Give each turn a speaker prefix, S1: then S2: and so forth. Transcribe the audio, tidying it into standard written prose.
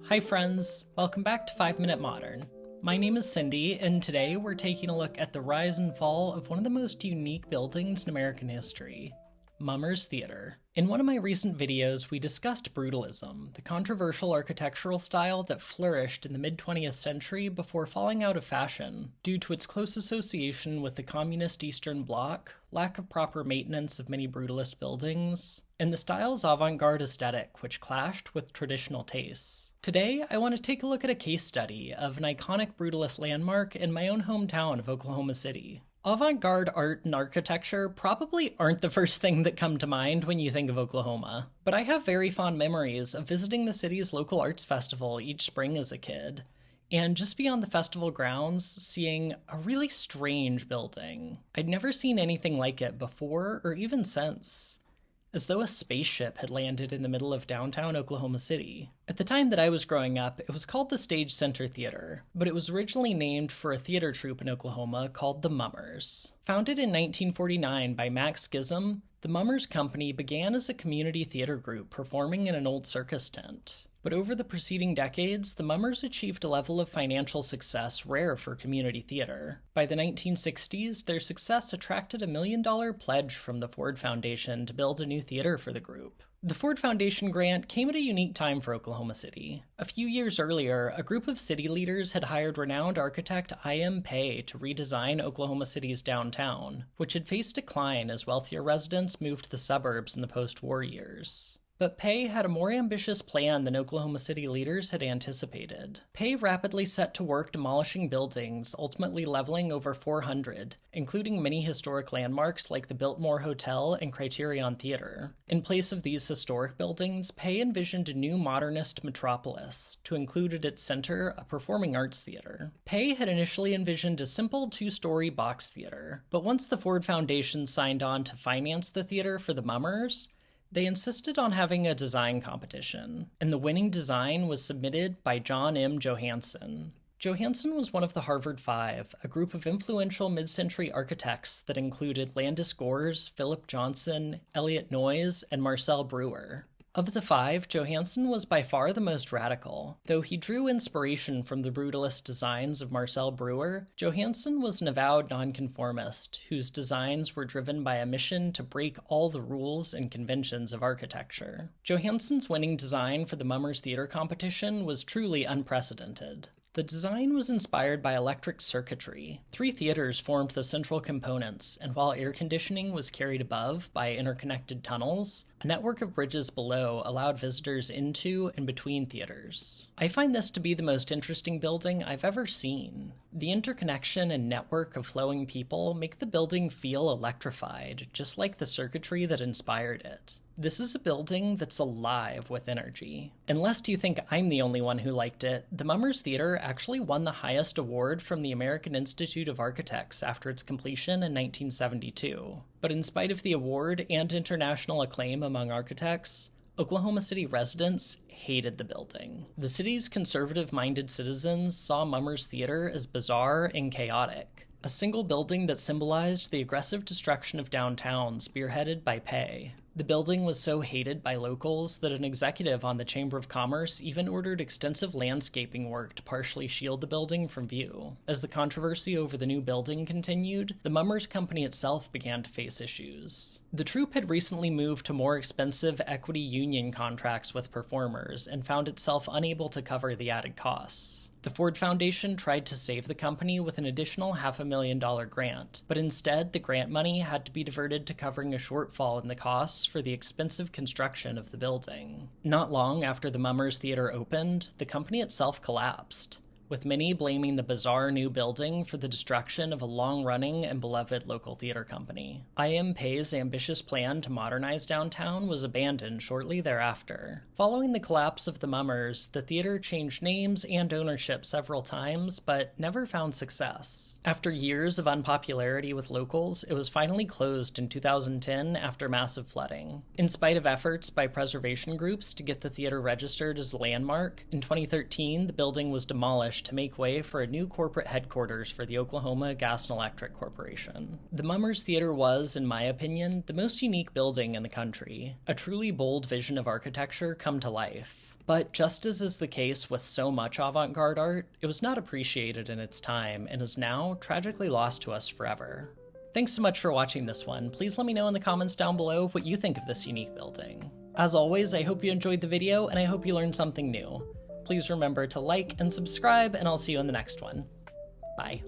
S1: Hi friends, welcome back to 5 Minute Modern. My name is Cindy, and today we're taking a look at the rise and fall of one of the most unique buildings in American history, Mummers Theater. In one of my recent videos, we discussed Brutalism, the controversial architectural style that flourished in the mid-20th century before falling out of fashion due to its close association with the communist Eastern Bloc, lack of proper maintenance of many Brutalist buildings, and the style's avant-garde aesthetic, which clashed with traditional tastes. Today, I want to take a look at a case study of an iconic Brutalist landmark in my own hometown of Oklahoma City. Avant-garde art and architecture probably aren't the first thing that come to mind when you think of Oklahoma, but I have very fond memories of visiting the city's local arts festival each spring as a kid, and just beyond the festival grounds, seeing a really strange building. I'd never seen anything like it before or even since, as though a spaceship had landed in the middle of downtown Oklahoma City. At the time that I was growing up, it was called the Stage Center Theater, but it was originally named for a theater troupe in Oklahoma called the Mummers. Founded in 1949 by Max Schism, the Mummers Company began as a community theater group performing in an old circus tent. But over the preceding decades, the Mummers achieved a level of financial success rare for community theater. By the 1960s, their success attracted a $1 million pledge from the Ford Foundation to build a new theater for the group. The Ford Foundation grant came at a unique time for Oklahoma City. A few years earlier, a group of city leaders had hired renowned architect I.M. Pei to redesign Oklahoma City's downtown, which had faced decline as wealthier residents moved to the suburbs in the post-war years. But Pei had a more ambitious plan than Oklahoma City leaders had anticipated. Pei rapidly set to work demolishing buildings, ultimately leveling over 400, including many historic landmarks like the Biltmore Hotel and Criterion Theater. In place of these historic buildings, Pei envisioned a new modernist metropolis, to include at its center a performing arts theater. Pei had initially envisioned a simple 2-story box theater, but once the Ford Foundation signed on to finance the theater for the Mummers, they insisted on having a design competition, and the winning design was submitted by John M. Johansen. Johansen was one of the Harvard Five, a group of influential mid-century architects that included Landis Gores, Philip Johnson, Elliot Noyes, and Marcel Breuer. Of the five, Johansen was by far the most radical. Though he drew inspiration from the brutalist designs of Marcel Breuer, Johansen was an avowed nonconformist, whose designs were driven by a mission to break all the rules and conventions of architecture. Johansen's winning design for the Mummers Theater competition was truly unprecedented. The design was inspired by electric circuitry. 3 theaters formed the central components, and while air conditioning was carried above by interconnected tunnels, a network of bridges below allowed visitors into and between theaters. I find this to be the most interesting building I've ever seen. The interconnection and network of flowing people make the building feel electrified, just like the circuitry that inspired it. This is a building that's alive with energy. And lest you think I'm the only one who liked it, the Mummers Theater actually won the highest award from the American Institute of Architects after its completion in 1972. But in spite of the award and international acclaim among architects, Oklahoma City residents hated the building. The city's conservative-minded citizens saw Mummers Theater as bizarre and chaotic, a single building that symbolized the aggressive destruction of downtown spearheaded by Pei. The building was so hated by locals that an executive on the Chamber of Commerce even ordered extensive landscaping work to partially shield the building from view. As the controversy over the new building continued, the Mummers Company itself began to face issues. The troupe had recently moved to more expensive equity union contracts with performers and found itself unable to cover the added costs. The Ford Foundation tried to save the company with an additional $500,000 grant, but instead the grant money had to be diverted to covering a shortfall in the costs for the expensive construction of the building. Not long after the Mummers Theater opened, the company itself collapsed, with many blaming the bizarre new building for the destruction of a long-running and beloved local theater company. I.M. Pei's ambitious plan to modernize downtown was abandoned shortly thereafter. Following the collapse of the Mummers, the theater changed names and ownership several times, but never found success. After years of unpopularity with locals, it was finally closed in 2010 after massive flooding. In spite of efforts by preservation groups to get the theater registered as a landmark, in 2013 the building was demolished Rache to make way for a new corporate headquarters for the Oklahoma Gas and Electric Corporation. The Mummers Theater was, in my opinion, the most unique building in the country, a truly bold vision of architecture come to life. But just as is the case with so much avant-garde art, it was not appreciated in its time and is now tragically lost to us forever. Thanks so much for watching this one. Please let me know in the comments down below what you think of this unique building. As always, I hope you enjoyed the video and I hope you learned something new. Please remember to like and subscribe, and I'll see you in the next one. Bye.